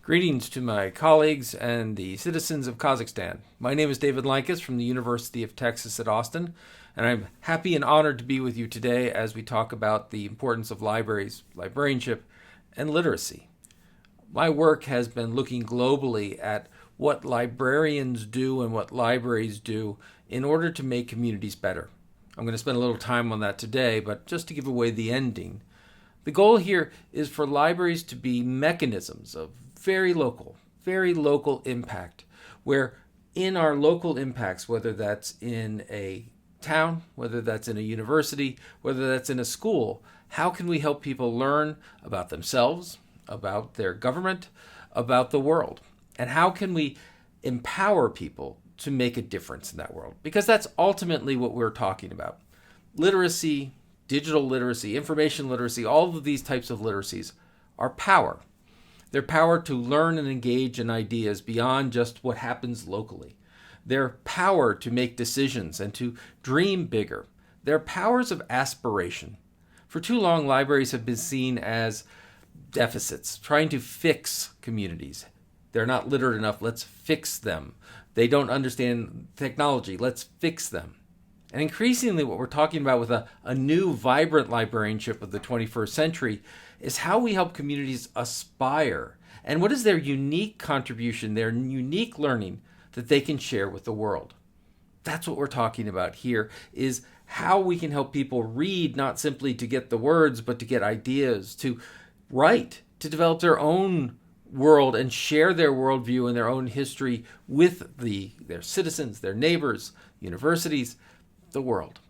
Greetings to my colleagues and the citizens of Kazakhstan. My name is David Lankus from the University of Texas at Austin, and I'm happy and honored to be with you today as we talk about the importance of libraries, librarianship, and literacy. My work has been looking globally at what librarians do and what libraries do in order to make communities better. I'm going to spend a little time on that today, but just to give away the ending, the goal here is for libraries to be mechanisms of very local impact, where in our local impacts, whether that's in a town, whether that's in a university, whether that's in a school, how can we help people learn about themselves, about their government, about the world? And how can we empower people to make a difference in that world? Because that's ultimately what we're talking about. Literacy, digital literacy, information literacy, all of these types of literacies are power. Their power to learn and engage in ideas beyond just what happens locally. Their power to make decisions and to dream bigger. Their powers of aspiration. For too long, libraries have been seen as deficits, trying to fix communities. They're not literate enough, let's fix them. They don't understand technology, let's fix them. And increasingly what we're talking about with a new vibrant librarianship of the 21st century is how we help communities aspire and what is their unique contribution, their unique learning that they can share with the world. That's what we're talking about here, is how we can help people read, not simply to get the words, but to get ideas, to write, to develop their own world and share their worldview and their own history with their citizens, their neighbors, universities, the world.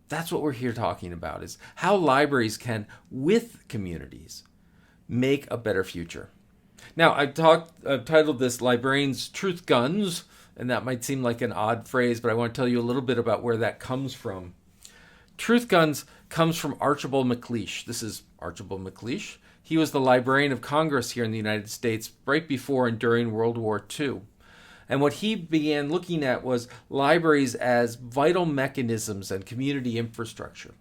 That's what we're here talking about, is how libraries can, with communities, make a better future. Now, I've titled this Librarians' Truth Guns, and that might seem like an odd phrase, but I want to tell you a little bit about where that comes from. Truth Guns comes from Archibald MacLeish. This is Archibald MacLeish. He was the Librarian of Congress here in the United States right before and during World War II. And what he began looking at was libraries as vital mechanisms and community infrastructure.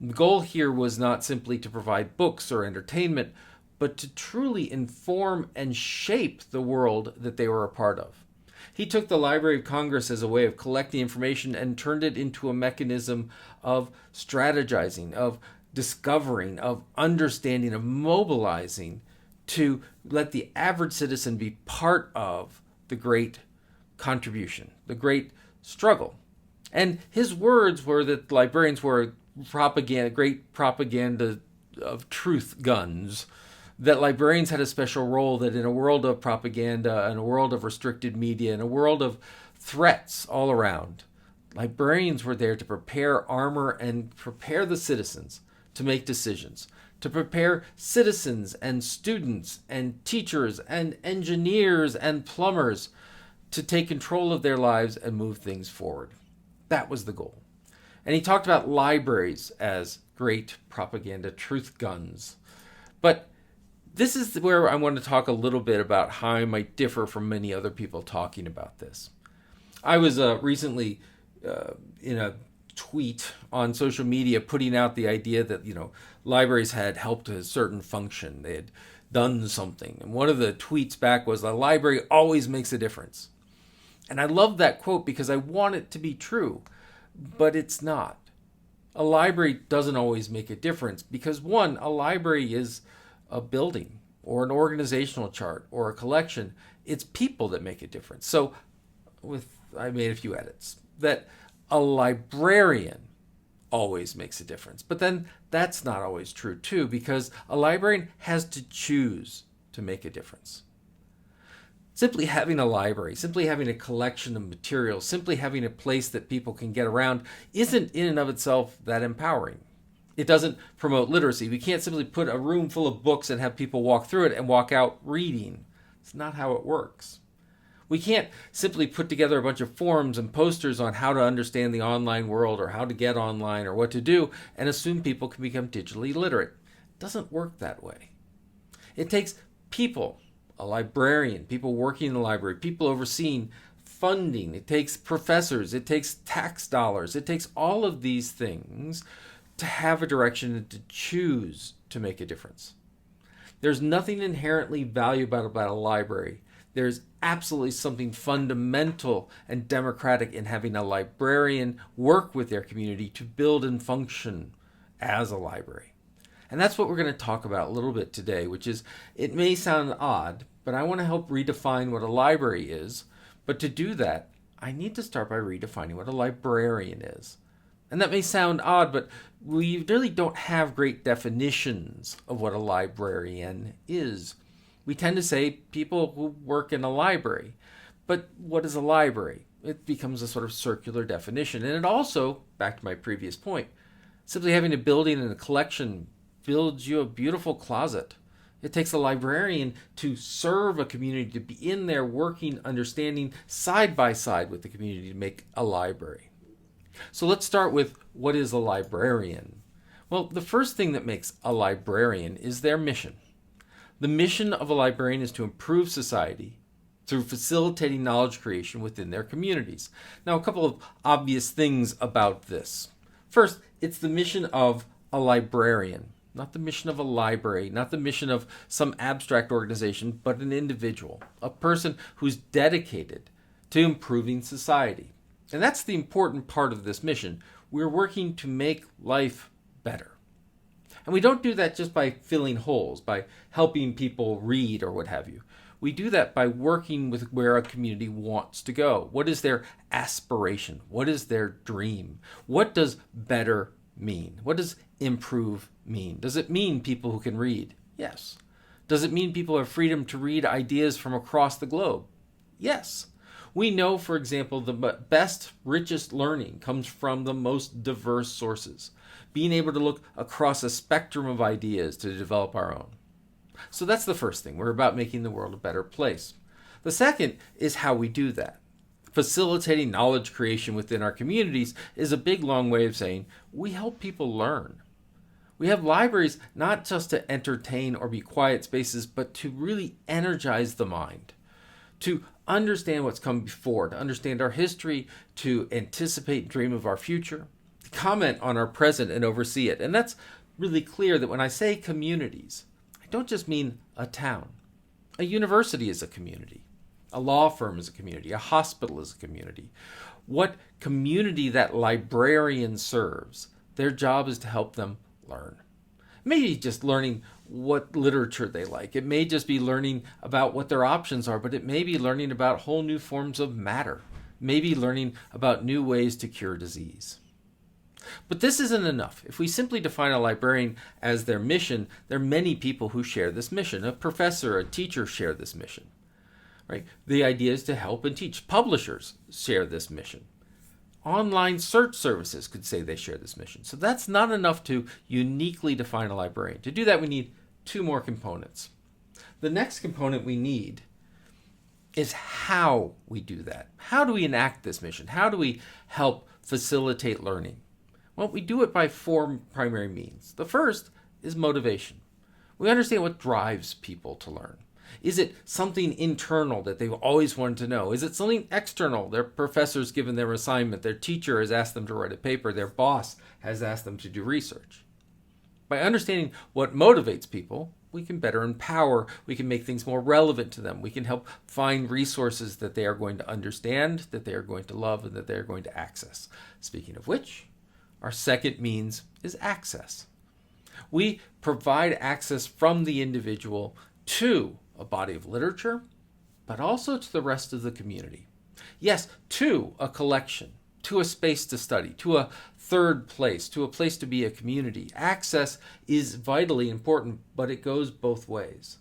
The goal here was not simply to provide books or entertainment, but to truly inform and shape the world that they were a part of. He took the Library of Congress as a way of collecting information and turned it into a mechanism of strategizing, of discovering, of understanding, of mobilizing to let the average citizen be part of the great contribution, the great struggle. And his words were that librarians were great propaganda of truth guns, that librarians had a special role, that in a world of propaganda, in a world of restricted media, in a world of threats all around, librarians were there to prepare armor and prepare the citizens to make decisions, to prepare citizens and students and teachers and engineers and plumbers to take control of their lives and move things forward. That was the goal. And he talked about libraries as great propaganda truth guns. But this is where I want to talk a little bit about how I might differ from many other people talking about this. I was recently in a tweet on social media putting out the idea that, libraries had helped a certain function. They had done something. And one of the tweets back was, "The library always makes a difference." And I love that quote because I want it to be true, but it's not. A library doesn't always make a difference because, one, a library is a building or an organizational chart or a collection. It's people that make a difference. So I made a few edits. That a librarian always makes a difference. But then that's not always true too, because a librarian has to choose to make a difference. Simply having a library, simply having a collection of materials, simply having a place that people can get around isn't in and of itself that empowering. It doesn't promote literacy. We can't simply put a room full of books and have people walk through it and walk out reading. It's not how it works. We can't simply put together a bunch of forums and posters on how to understand the online world or how to get online or what to do and assume people can become digitally literate. It doesn't work that way. It takes people, a librarian, people working in the library, people overseeing funding. It takes professors. It takes tax dollars. It takes all of these things to have a direction and to choose to make a difference. There's nothing inherently valuable about a library. There's absolutely something fundamental and democratic in having a librarian work with their community to build and function as a library. And that's what we're going to talk about a little bit today, which is, it may sound odd, but I want to help redefine what a library is. But to do that, I need to start by redefining what a librarian is. And that may sound odd, but we really don't have great definitions of what a librarian is. We tend to say people who work in a library. But what is a library? It becomes a sort of circular definition. And it also, back to my previous point, simply having a building and a collection builds you a beautiful closet. It takes a librarian to serve a community, to be in there working, understanding side by side with the community to make a library. So let's start with, what is a librarian? Well, the first thing that makes a librarian is their mission. The mission of a librarian is to improve society through facilitating knowledge creation within their communities. Now, a couple of obvious things about this. First, it's the mission of a librarian, not the mission of a library, not the mission of some abstract organization, but an individual, a person who's dedicated to improving society. And that's the important part of this mission. We're working to make life better. And we don't do that just by filling holes, by helping people read or what have you. We do that by working with where a community wants to go. What is their aspiration? What is their dream? What does better mean? What does improve mean? Does it mean people who can read? Yes. Does it mean people have freedom to read ideas from across the globe? Yes. We know, for example, the best, richest learning comes from the most diverse sources, being able to look across a spectrum of ideas to develop our own. So that's the first thing. We're about making the world a better place. The second is how we do that. Facilitating knowledge creation within our communities is a big, long way of saying we help people learn. We have libraries not just to entertain or be quiet spaces, but to really energize the mind, to understand what's come before, to understand our history, to anticipate and dream of our future, to comment on our present and oversee it. And that's really clear that when I say communities, I don't just mean a town. A university is a community. A law firm is a community. A hospital is a community. What community that librarian serves, their job is to help them learn. Maybe just learning what literature they like. It may just be learning about what their options are, but it may be learning about whole new forms of matter. Maybe learning about new ways to cure disease. But this isn't enough. If we simply define a librarian as their mission, there are many people who share this mission. A professor, a teacher share this mission. Right? The idea is to help and teach. Publishers share this mission. Online search services could say they share this mission. So that's not enough to uniquely define a librarian. To do that, we need two more components. The next component we need is how we do that. How do we enact this mission? How do we help facilitate learning? Well, we do it by four primary means. The first is motivation. We understand what drives people to learn. Is it something internal that they've always wanted to know? Is it something external? Their professor's given them an assignment. Their teacher has asked them to write a paper. Their boss has asked them to do research. By understanding what motivates people, we can better empower. We can make things more relevant to them. We can help find resources that they are going to understand, that they are going to love, and that they are going to access. Speaking of which, our second means is access. We provide access from the individual to a body of literature, but also to the rest of the community. Yes, to a collection, to a space to study, to a third place, to a place to be a community. Access is vitally important, but it goes both ways.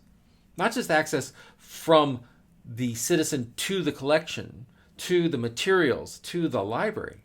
Not just access from the citizen to the collection, to the materials, to the library,